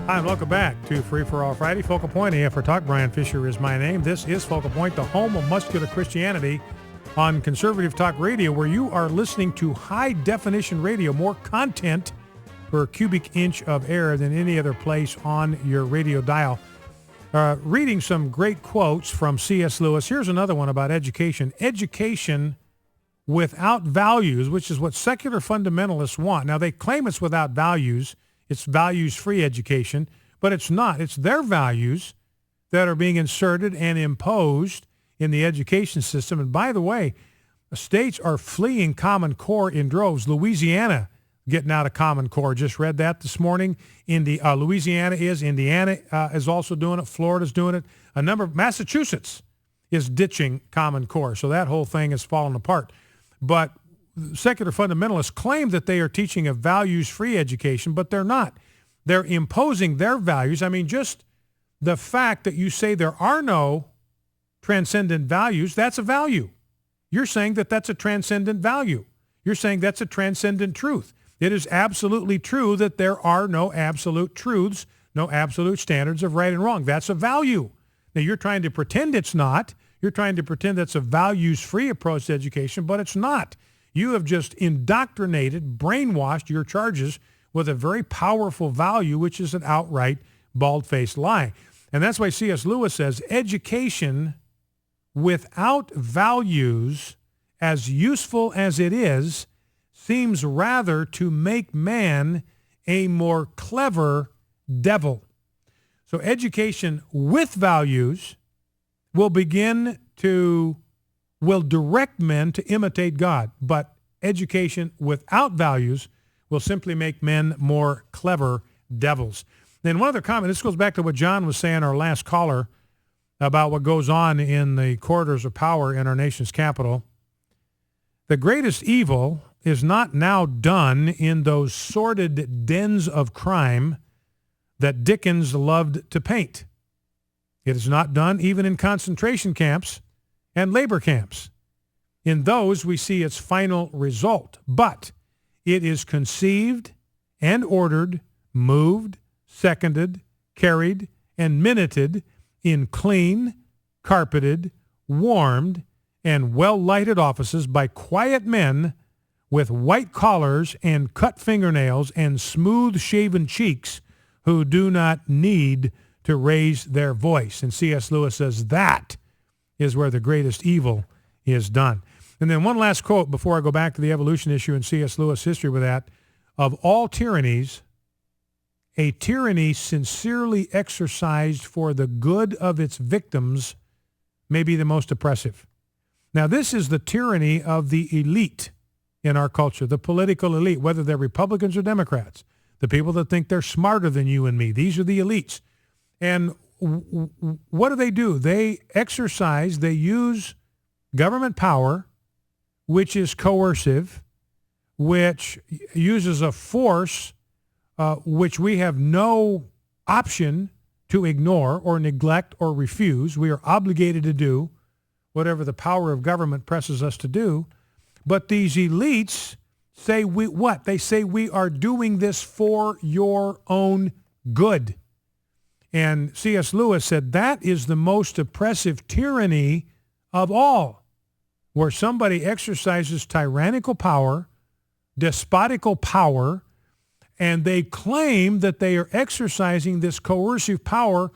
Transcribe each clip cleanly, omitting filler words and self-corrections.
Hi, and welcome back to Free for All Friday. Focal Point, AF for Talk. Brian Fisher is my name. This is Focal Point, the home of muscular Christianity on Conservative Talk Radio, where you are listening to high-definition radio, more content per cubic inch of air than any other place on your radio dial. Reading some great quotes from C.S. Lewis. Here's another one about education. Education without values, which is what secular fundamentalists want. Now, they claim it's without values. It's values-free education, but it's not. It's their values that are being inserted and imposed in the education system. And by the way, states are fleeing Common Core in droves. Louisiana getting out of Common Core. Just read that this morning. Louisiana is. Indiana is also doing it. Florida's doing it. Massachusetts is ditching Common Core. So that whole thing is falling apart. But secular fundamentalists claim that they are teaching a values-free education, but they're not. They're imposing their values. I mean, just the fact that you say there are no transcendent values, that's a value. You're saying that that's a transcendent value. You're saying that's a transcendent truth. It is absolutely true that there are no absolute truths, no absolute standards of right and wrong. That's a value. Now, you're trying to pretend it's not. You're trying to pretend that's a values-free approach to education, but it's not. You have just indoctrinated, brainwashed your charges with a very powerful value, which is an outright bald-faced lie. And that's why C.S. Lewis says education without values, as useful as it is, seems rather to make man a more clever devil. So education with values will direct men to imitate God, but education without values will simply make men more clever devils. Then one other comment, this goes back to what John was saying, our last caller, about what goes on in the corridors of power in our nation's capital. The greatest evil is not now done in those sordid dens of crime that Dickens loved to paint. It is not done even in concentration camps and labor camps. In those, we see its final result. But it is conceived and ordered, moved, seconded, carried, and minuted in clean, carpeted, warmed, and well-lighted offices by quiet men with white collars and cut fingernails and smooth-shaven cheeks who do not need to raise their voice. And C.S. Lewis says that is where the greatest evil is done. And then one last quote before I go back to the evolution issue and C.S. Lewis' history with that. Of all tyrannies, a tyranny sincerely exercised for the good of its victims may be the most oppressive. Now, this is the tyranny of the elite in our culture, the political elite, whether they're Republicans or Democrats, the people that think they're smarter than you and me. These are the elites. And what do? They use government power, which is coercive, which uses a force which we have no option to ignore or neglect or refuse. We are obligated to do whatever the power of government presses us to do. But these elites say what? They say we are doing this for your own good. And C.S. Lewis said that is the most oppressive tyranny of all, where somebody exercises tyrannical power, despotical power, and they claim that they are exercising this coercive power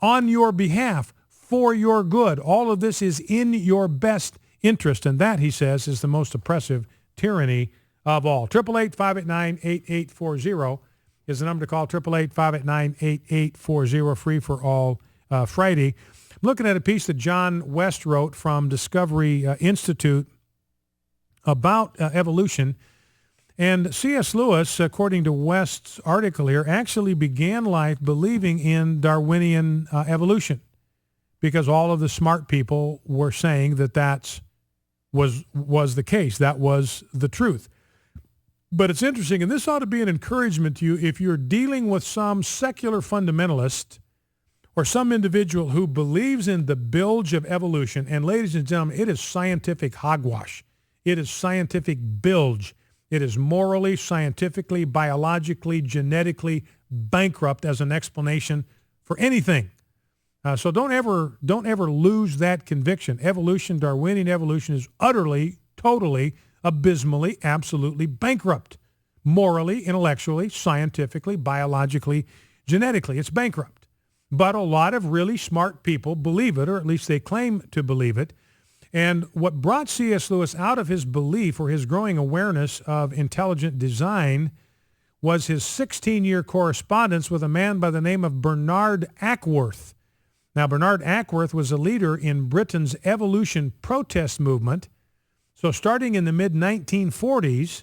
on your behalf, for your good. All of this is in your best interest, and that, he says, is the most oppressive tyranny of all. 888-589-8840 is the number to call, 888-589-8840, free for all Friday. I'm looking at a piece that John West wrote from Discovery Institute about evolution. And C.S. Lewis, according to West's article here, actually began life believing in Darwinian evolution, because all of the smart people were saying that was the case. That was the truth. But it's interesting, and this ought to be an encouragement to you if you're dealing with some secular fundamentalist or some individual who believes in the bilge of evolution. And ladies and gentlemen, it is scientific hogwash. It is scientific bilge. It is morally, scientifically, biologically, genetically bankrupt as an explanation for anything. So don't ever lose that conviction. Evolution, Darwinian evolution, is utterly, totally, abysmally, absolutely bankrupt. Morally, intellectually, scientifically, biologically, genetically. It's bankrupt. But a lot of really smart people believe it, or at least they claim to believe it. And what brought C.S. Lewis out of his belief or his growing awareness of intelligent design was his 16-year correspondence with a man by the name of Bernard Ackworth. Now, Bernard Ackworth was a leader in Britain's evolution protest movement. So starting in the mid-1940s,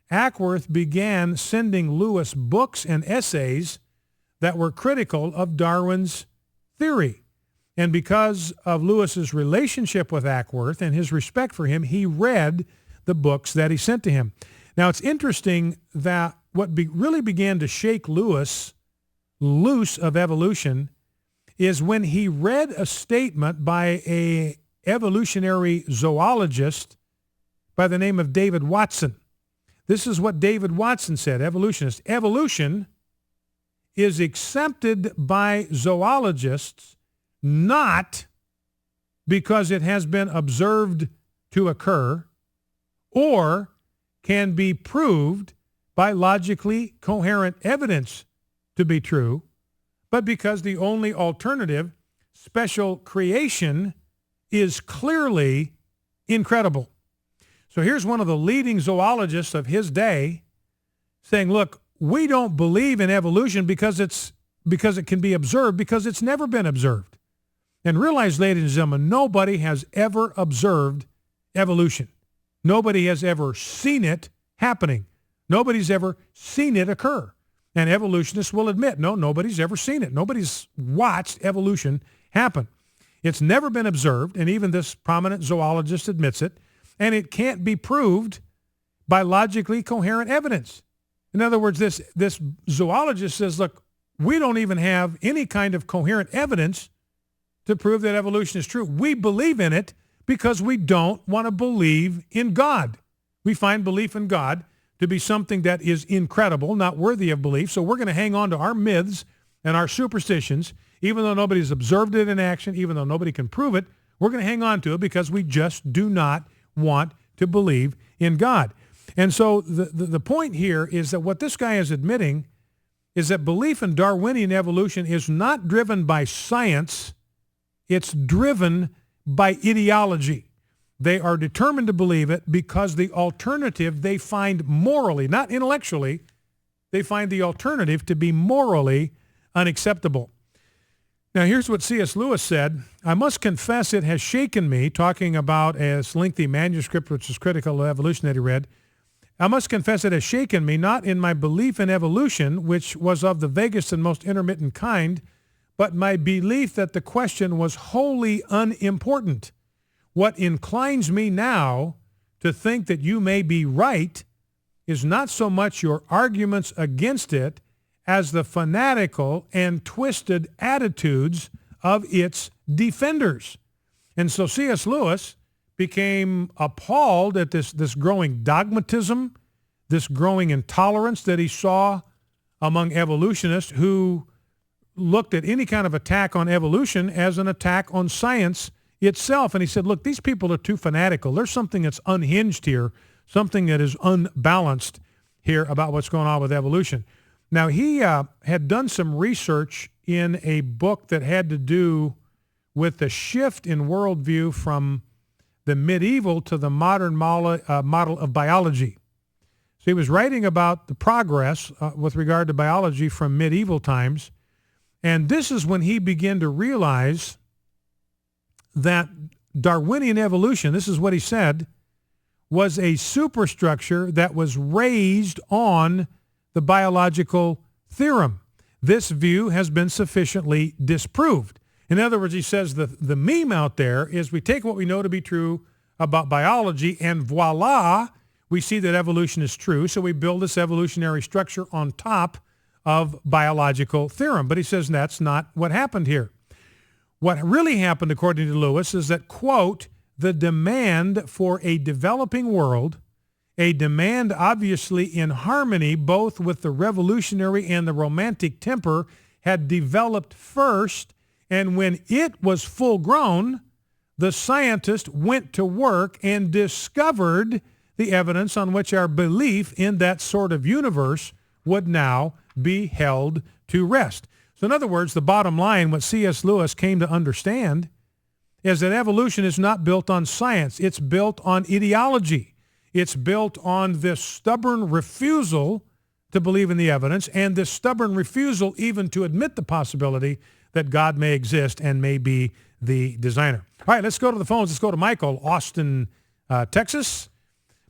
Ackworth began sending Lewis books and essays that were critical of Darwin's theory. And because of Lewis's relationship with Ackworth and his respect for him, he read the books that he sent to him. Now, it's interesting that what really began to shake Lewis loose of evolution is when he read a statement by a evolutionary zoologist by the name of David Watson. This is what David Watson said, evolutionist. Evolution is accepted by zoologists not because it has been observed to occur or can be proved by logically coherent evidence to be true, but because the only alternative, special creation, is clearly incredible. So here's one of the leading zoologists of his day saying, look, we don't believe in evolution because it can be observed, because it's never been observed. And realize, ladies and gentlemen, nobody has ever observed evolution. Nobody has ever seen it happening. Nobody's ever seen it occur. And evolutionists will admit, no, nobody's ever seen it. Nobody's watched evolution happen. It's never been observed, and even this prominent zoologist admits it, and it can't be proved by logically coherent evidence. In other words, this zoologist says, look, we don't even have any kind of coherent evidence to prove that evolution is true. We believe in it because we don't want to believe in God. We find belief in God to be something that is incredible, not worthy of belief. So we're going to hang on to our myths and our superstitions, even though nobody's observed it in action, even though nobody can prove it. We're going to hang on to it because we just do not want to believe in God. And so the point here is that what this guy is admitting is that belief in Darwinian evolution is not driven by science. It's driven by ideology. They are determined to believe it because the alternative they find morally, not intellectually, they find the alternative to be morally unacceptable. Now, here's what C.S. Lewis said. I must confess it has shaken me, talking about a lengthy manuscript which is critical of evolution that he read. I must confess it has shaken me, not in my belief in evolution, which was of the vaguest and most intermittent kind, but my belief that the question was wholly unimportant. What inclines me now to think that you may be right is not so much your arguments against it as the fanatical and twisted attitudes of its defenders. And so C.S. Lewis became appalled at this growing dogmatism, this growing intolerance that he saw among evolutionists who looked at any kind of attack on evolution as an attack on science itself. And he said, look, these people are too fanatical. There's something that's unhinged here, something that is unbalanced here about what's going on with evolution. Now, he had done some research in a book that had to do with the shift in worldview from the medieval to the modern model of biology. So he was writing about the progress with regard to biology from medieval times. And this is when he began to realize that Darwinian evolution, this is what he said, was a superstructure that was raised on the biological theorem. This view has been sufficiently disproved. In other words, he says the meme out there is we take what we know to be true about biology and voila, we see that evolution is true. So we build this evolutionary structure on top of biological theorem. But he says that's not what happened here. What really happened, according to Lewis, is that, quote, the demand for a developing world a demand obviously in harmony both with the revolutionary and the romantic temper had developed first, and when it was full grown, the scientist went to work and discovered the evidence on which our belief in that sort of universe would now be held to rest. So in other words, the bottom line, what C.S. Lewis came to understand is that evolution is not built on science. It's built on ideology. It's built on this stubborn refusal to believe in the evidence and this stubborn refusal even to admit the possibility that God may exist and may be the designer. All right, let's go to the phones. Let's go to Michael, Austin, Texas.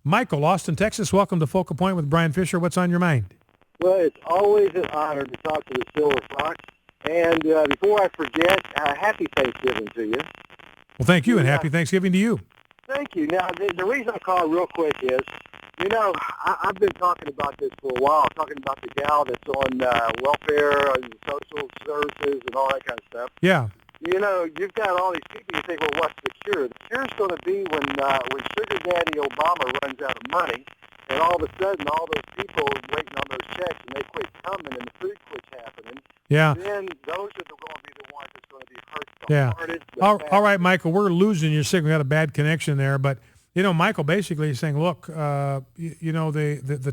Michael, Austin, Texas, welcome to Focal Point with Brian Fisher. What's on your mind? Well, it's always an honor to talk to the Silver Fox. And before I forget, happy Thanksgiving to you. Well, thank you, and happy Thanksgiving to you. Thank you. Now, the reason I call real quick is, I've been talking about this for a while, talking about the gal that's on welfare and social services and all that kind of stuff. Yeah. You've got all these people, you think, well, what's the cure? The cure's going to be when Sugar Daddy Obama runs out of money, and all of a sudden all those people waiting on those checks, and they quit coming, and the food quits happening. Yeah. Then those are going to be the ones that's going to be hurt the hardest. All right, Michael, we're losing your signal. We got a bad connection there, but Michael basically is saying, look, the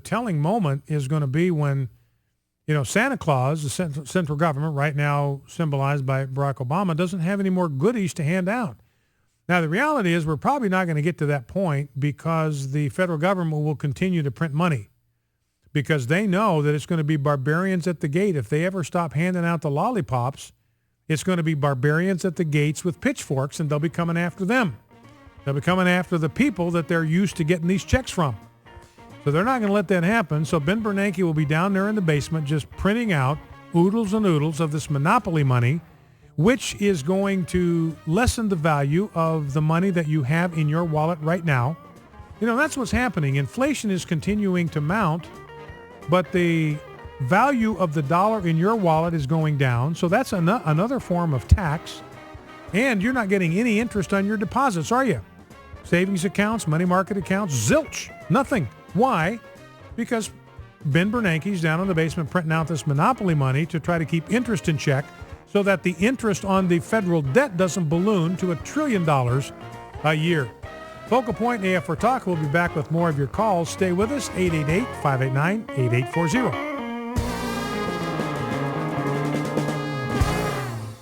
telling moment is going to be when, Santa Claus, the central government, right now symbolized by Barack Obama, doesn't have any more goodies to hand out. Now, the reality is we're probably not going to get to that point because the federal government will continue to print money because they know that it's going to be barbarians at the gate. If they ever stop handing out the lollipops, it's going to be barbarians at the gates with pitchforks, and they'll be coming after them. They'll be coming after the people that they're used to getting these checks from. So they're not going to let that happen. So Ben Bernanke will be down there in the basement just printing out oodles and oodles of this monopoly money, which is going to lessen the value of the money that you have in your wallet right now. That's what's happening. Inflation is continuing to mount, but the value of the dollar in your wallet is going down. So that's another form of tax. And you're not getting any interest on your deposits, are you? Savings accounts, money market accounts, zilch, nothing. Why? Because Ben Bernanke's down in the basement printing out this monopoly money to try to keep interest in check so that the interest on the federal debt doesn't balloon to $1 trillion a year. Focal Point AF4 Talk. We'll be back with more of your calls. Stay with us, 888-589-8840.